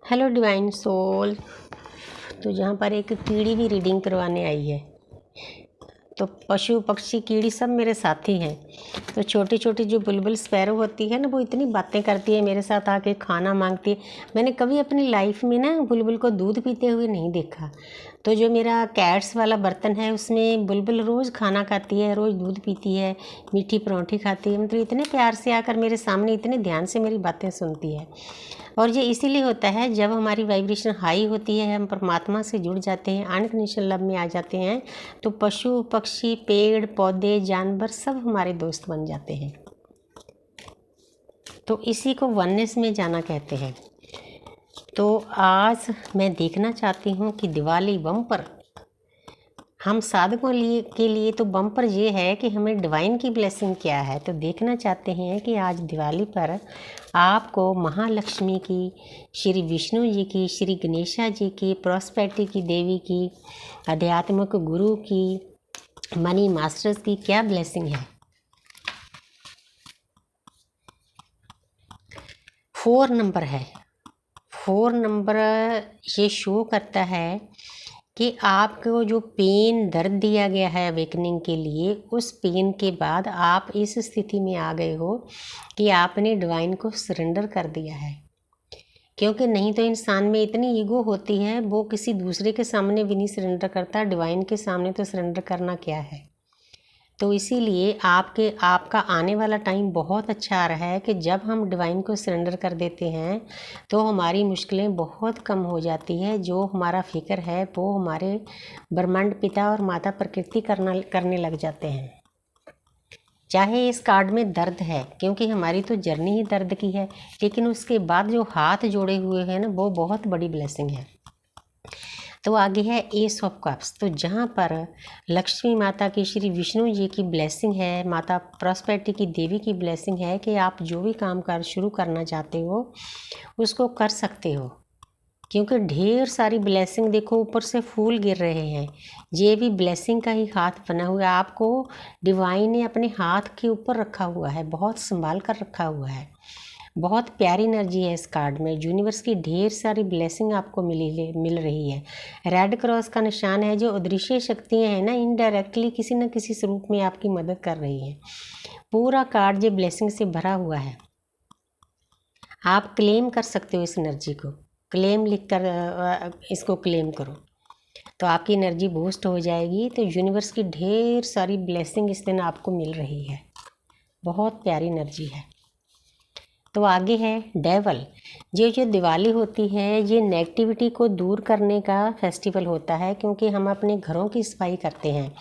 Hello divine soul. तो जहाँ पर एक कीड़ी भी रीडिंग करवाने आई है। तो पशु पक्षी कीड़ी सब मेरे साथी हैं। तो छोटी छोटी जो बुलबुल स्पैरो होती है ना, वो इतनी बातें करती है मेरे साथ, आके खाना मांगती है। मैंने कभी अपनी लाइफ में ना बुलबुल को दूध पीते हुए नहीं देखा। तो जो मेरा कैट्स वाला बर्तन है उसमें बुलबुल रोज़ खाना खाती है, रोज़ दूध पीती है, मीठी परौंठी खाती है। मतलब इतने प्यार से आकर मेरे सामने इतने ध्यान से मेरी बातें सुनती है। और ये इसीलिए होता है, जब हमारी वाइब्रेशन हाई होती है, हम परमात्मा से जुड़ जाते हैं, अनकंडीशनल लव में आ जाते हैं, तो पशु पक्षी पेड़ पौधे जानवर सब हमारे दोस्त बन जाते हैं। तो इसी को वननेस में जाना कहते हैं। तो आज मैं देखना चाहती हूँ कि दिवाली बम्पर हम साधकों के लिए तो बम्पर ये है कि हमें डिवाइन की ब्लेसिंग क्या है। तो देखना चाहते हैं कि आज दिवाली पर आपको महालक्ष्मी की, श्री विष्णु जी की, श्री गणेशा जी की, प्रॉस्पेरिटी की देवी की, आध्यात्मिक गुरु की, मनी मास्टर्स की क्या ब्लेसिंग है। 4 नंबर है। 4 नंबर ये शो करता है कि आपको जो पेन दर्द दिया गया है अवेकनिंग के लिए, उस पेन के बाद आप इस स्थिति में आ गए हो कि आपने डिवाइन को सरेंडर कर दिया है। क्योंकि नहीं तो इंसान में इतनी ईगो होती है, वो किसी दूसरे के सामने भी नहीं सरेंडर करता, डिवाइन के सामने तो सरेंडर करना क्या है। तो इसीलिए आपका आने वाला टाइम बहुत अच्छा आ रहा है कि जब हम डिवाइन को सरेंडर कर देते हैं तो हमारी मुश्किलें बहुत कम हो जाती है। जो हमारा फिक्र है वो हमारे ब्रह्मांड पिता और माता प्रकृति करने लग जाते हैं। चाहे इस कार्ड में दर्द है, क्योंकि हमारी तो जर्नी ही दर्द की है, लेकिन उसके बाद जो हाथ जोड़े हुए हैं ना, वो बहुत बड़ी ब्लेसिंग है। तो आगे है एस ऑफ कप्स। तो जहाँ पर लक्ष्मी माता की, श्री विष्णु जी की ब्लेसिंग है, माता प्रॉस्पेरिटी की देवी की ब्लेसिंग है कि आप जो भी काम शुरू करना चाहते हो उसको कर सकते हो। क्योंकि ढेर सारी ब्लेसिंग, देखो ऊपर से फूल गिर रहे हैं, ये भी ब्लेसिंग का ही हाथ बना हुआ है। आपको डिवाइन ने अपने हाथ के ऊपर रखा हुआ है, बहुत संभाल कर रखा हुआ है। बहुत प्यारी एनर्जी है इस कार्ड में। यूनिवर्स की ढेर सारी ब्लेसिंग आपको मिल रही है। रेड क्रॉस का निशान है। जो अदृश्य शक्तियाँ हैं ना, इनडायरेक्टली किसी न किसी स्वरूप में आपकी मदद कर रही हैं। पूरा कार्ड ये ब्लेसिंग से भरा हुआ है। आप क्लेम कर सकते हो इस एनर्जी को। क्लेम लिख कर इसको क्लेम करो तो आपकी एनर्जी बूस्ट हो जाएगी। तो यूनिवर्स की ढेर सारी ब्लेसिंग इस दिन आपको मिल रही है। बहुत प्यारी एनर्जी है। तो आगे है डेवल। ये जो दिवाली होती है, ये नेगेटिविटी को दूर करने का फेस्टिवल होता है। क्योंकि हम अपने घरों की सफाई करते हैं,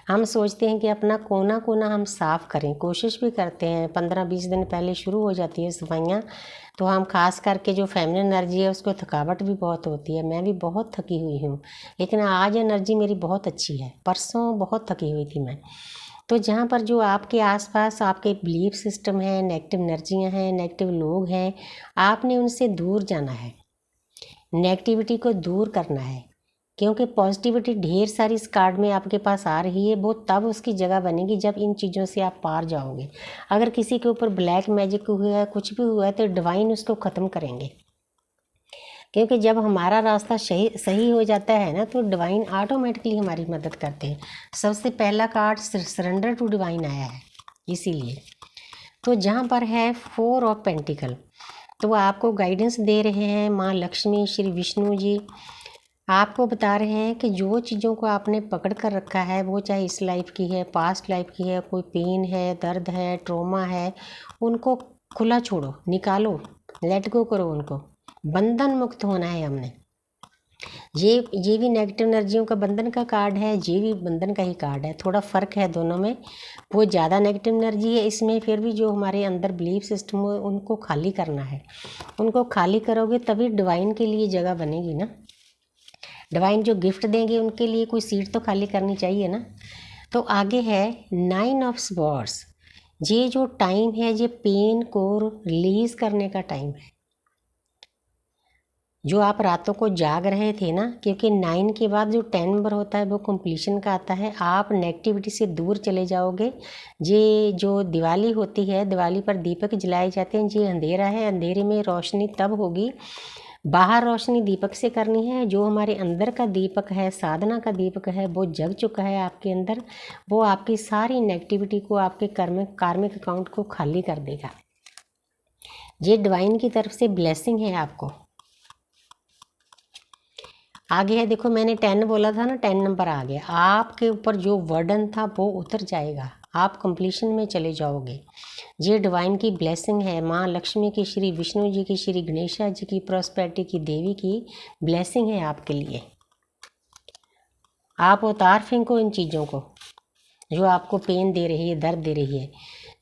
हम सोचते हैं कि अपना कोना कोना हम साफ़ करें, कोशिश भी करते हैं। 15-20 दिन पहले शुरू हो जाती है सफाइयाँ। तो हम खास करके जो फेमिनिन एनर्जी है उसको थकावट भी बहुत होती है। मैं भी बहुत थकी हुई हूँ, लेकिन आज एनर्जी मेरी बहुत अच्छी है। परसों बहुत थकी हुई थी मैं। तो जहाँ पर जो आपके आसपास आपके बिलीफ सिस्टम है, नेगेटिव एनर्जियाँ हैं, नेगेटिव लोग हैं, आपने उनसे दूर जाना है, नेगेटिविटी को दूर करना है। क्योंकि पॉजिटिविटी ढेर सारी इस कार्ड में आपके पास आ रही है। वो तब उसकी जगह बनेगी जब इन चीज़ों से आप पार जाओगे। अगर किसी के ऊपर ब्लैक मैजिक हुआ है, कुछ भी हुआ है, तो डिवाइन उसको ख़त्म करेंगे। क्योंकि जब हमारा रास्ता सही हो जाता है ना, तो डिवाइन ऑटोमेटिकली हमारी मदद करते हैं। सबसे पहला कार्ड सरेंडर टू डिवाइन आया है इसीलिए। तो जहाँ पर है 4 ऑफ पेंटिकल, तो वो आपको गाइडेंस दे रहे हैं। माँ लक्ष्मी, श्री विष्णु जी आपको बता रहे हैं कि जो चीज़ों को आपने पकड़ कर रखा है, वो चाहे इस लाइफ की है, पास्ट लाइफ की है, कोई पेन है, दर्द है, ट्रॉमा है, उनको खुला छोड़ो, निकालो, लेट गो करो उनको। बंधन मुक्त होना है हमने। ये भी नेगेटिव एनर्जियों का बंधन का कार्ड है, ये भी बंधन का ही कार्ड है। थोड़ा फ़र्क है दोनों में। वो ज़्यादा नेगेटिव एनर्जी है इसमें, फिर भी जो हमारे अंदर बिलीफ सिस्टम है उनको खाली करना है। उनको खाली करोगे तभी डिवाइन के लिए जगह बनेगी ना। डिवाइन जो गिफ्ट देंगे उनके लिए कोई सीट तो खाली करनी चाहिए ना। तो आगे है 9 ऑफ स्वॉर्ड्स। ये जो टाइम है, ये पेन को रिलीज़ करने का टाइम है। जो आप रातों को जाग रहे थे ना, क्योंकि 9 के बाद जो 10 नंबर होता है वो कंप्लीशन का आता है। आप नेगेटिविटी से दूर चले जाओगे। ये जो दिवाली होती है, दिवाली पर दीपक जलाए जाते हैं। ये अंधेरा है, अंधेरे में रोशनी तब होगी बाहर रोशनी दीपक से करनी है, जो हमारे अंदर का दीपक है, साधना का दीपक है, वो जग चुका है आपके अंदर, वो आपकी सारी नेगेटिविटी को, आपके कार्मिक अकाउंट को खाली कर देगा। ये डिवाइन की तरफ से ब्लेसिंग है आपको। आगे है, देखो मैंने 10 बोला था ना, 10 नंबर आ गया। आपके ऊपर जो वर्डन था वो उतर जाएगा, आप कंप्लीशन में चले जाओगे। ये डिवाइन की ब्लेसिंग है, माँ लक्ष्मी की, श्री विष्णु जी की, श्री गणेशा जी की, प्रॉस्पेरिटी की देवी की ब्लेसिंग है आपके लिए। आप उतार फेंको इन चीज़ों को जो आपको पेन दे रही है, दर्द दे रही है।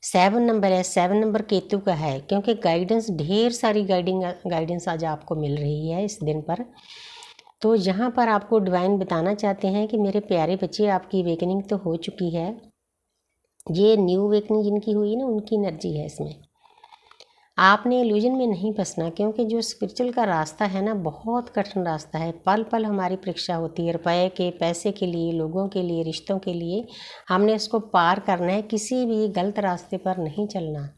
7 नंबर है, 7 नंबर केतु का है, क्योंकि गाइडेंस, ढेर सारी गाइडेंस आज आपको मिल रही है इस दिन पर। तो यहाँ पर आपको डिवाइन बताना चाहते हैं कि मेरे प्यारे बच्चे, आपकी वेकनिंग तो हो चुकी है। ये न्यू वेकनिंग जिनकी हुई ना, उनकी एनर्जी है इसमें। आपने इल्यूजन में नहीं फंसना, क्योंकि जो स्पिरिचुअल का रास्ता है ना, बहुत कठिन रास्ता है। पल पल हमारी परीक्षा होती है, रुपए के, पैसे के लिए, लोगों के लिए, रिश्तों के लिए। हमने इसको पार करना है, किसी भी गलत रास्ते पर नहीं चलना,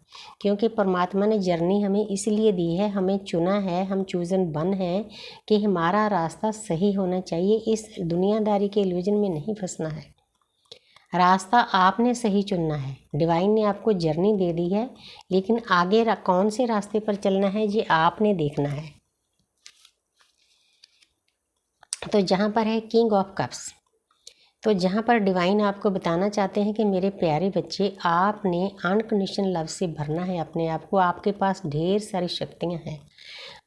क्योंकि परमात्मा ने जर्नी हमें इसलिए दी है, हमें चुना है, हम चूजन बन हैं कि हमारा रास्ता सही होना चाहिए। इस दुनियादारी के इल्यूजन में नहीं फंसना है, रास्ता आपने सही चुनना है। डिवाइन ने आपको जर्नी दे दी है, लेकिन आगे कौन से रास्ते पर चलना है ये आपने देखना है। तो जहाँ पर है किंग ऑफ कप्स, तो जहाँ पर डिवाइन आपको बताना चाहते हैं कि मेरे प्यारे बच्चे, आपने अनकंडीशनल लव से भरना है अपने आप को। आपके पास ढेर सारी शक्तियाँ हैं,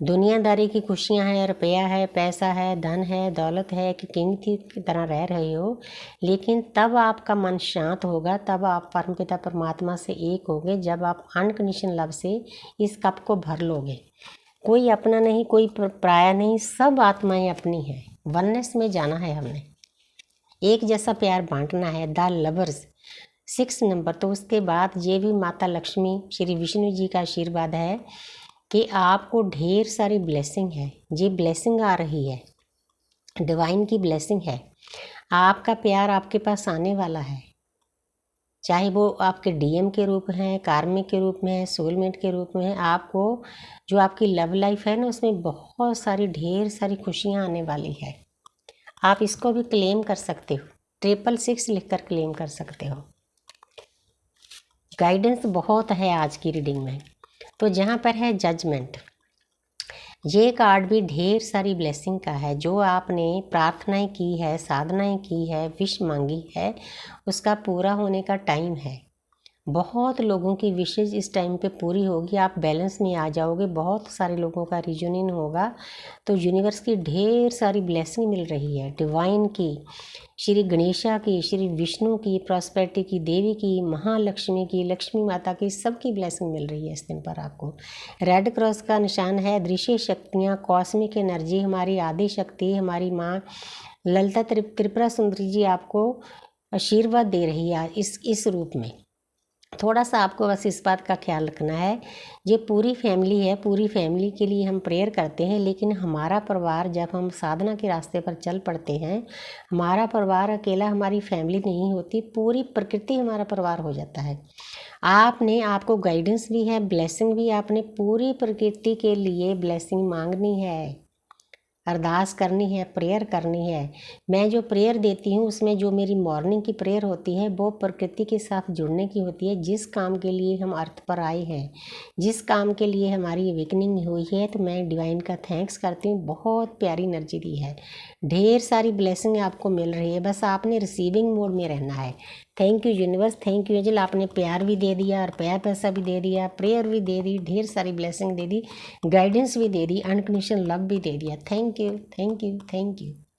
दुनियादारी की खुशियां हैं, रुपया है, पैसा है, धन है, दौलत है, कि किंग की तरह रह रहे हो। लेकिन तब आपका मन शांत होगा, तब आप परमपिता परमात्मा से एक होगे, जब आप अनकंडीशनल लव से इस कप को भर लोगे। कोई अपना नहीं, कोई पराया नहीं, सब आत्माएं अपनी हैं। वननेस में जाना है हमने, एक जैसा प्यार बांटना है। The lovers 6 number. तो उसके बाद ये भी माता लक्ष्मी, श्री विष्णु जी का आशीर्वाद है कि आपको ढेर सारी ब्लेसिंग है। ये ब्लेसिंग आ रही है, डिवाइन की ब्लेसिंग है। आपका प्यार आपके पास आने वाला है, चाहे वो आपके डीएम के रूप में, कार्मिक के रूप में, सोलमेट के रूप में। आपको जो आपकी लव लाइफ है ना, उसमें बहुत सारी, ढेर सारी खुशियाँ आने वाली है। आप इसको भी क्लेम कर सकते हो, 666 लिखकर क्लेम कर सकते हो। गाइडेंस बहुत है आज की रीडिंग में। तो जहाँ पर है जजमेंट, ये कार्ड भी ढेर सारी ब्लेसिंग का है। जो आपने प्रार्थनाएं की है, साधनाएं की है, विश मांगी है, उसका पूरा होने का टाइम है। बहुत लोगों की विशेष इस टाइम पे पूरी होगी, आप बैलेंस में आ जाओगे, बहुत सारे लोगों का रियूनियन होगा। तो यूनिवर्स की ढेर सारी ब्लेसिंग मिल रही है, डिवाइन की, श्री गणेशा की, श्री विष्णु की, प्रॉस्पेरिटी की देवी की, महालक्ष्मी की, लक्ष्मी माता की, सबकी ब्लेसिंग मिल रही है इस दिन पर आपको। रेड क्रॉस का निशान है, दृश्य शक्तियाँ, कॉस्मिक एनर्जी, हमारी आदि शक्ति, हमारी माँ ललिता त्रिपुरा सुंदरी जी आपको आशीर्वाद दे रही है इस रूप में। थोड़ा सा आपको बस इस बात का ख्याल रखना है, ये पूरी फैमिली है, पूरी फैमिली के लिए हम प्रेयर करते हैं, लेकिन हमारा परिवार, जब हम साधना के रास्ते पर चल पड़ते हैं, हमारा परिवार अकेला हमारी फैमिली नहीं होती, पूरी प्रकृति हमारा परिवार हो जाता है। आपको गाइडेंस भी है, ब्लेसिंग भी, आपने पूरी प्रकृति के लिए ब्लेसिंग मांगनी है, अरदास करनी है, प्रेयर करनी है। मैं जो प्रेयर देती हूँ उसमें जो मेरी मॉर्निंग की प्रेयर होती है वो प्रकृति के साथ जुड़ने की होती है। जिस काम के लिए हम अर्थ पर आए हैं, जिस काम के लिए हमारी अवेकनिंग हुई है, तो मैं डिवाइन का थैंक्स करती हूँ। बहुत प्यारी एनर्जी दी है, ढेर सारी ब्लेसिंग आपको मिल रही है, बस आपने रिसीविंग मोड में रहना है। Thank you universe, thank you angel, आपने प्यार भी दे दिया, रुपया पैसा भी दे दिया, प्रेयर भी दे दी, ढेर सारी ब्लेसिंग दे दी, गाइडेंस भी दे दी, अनकंडीशनल लव भी दे दिया। Thank you, thank you, thank you.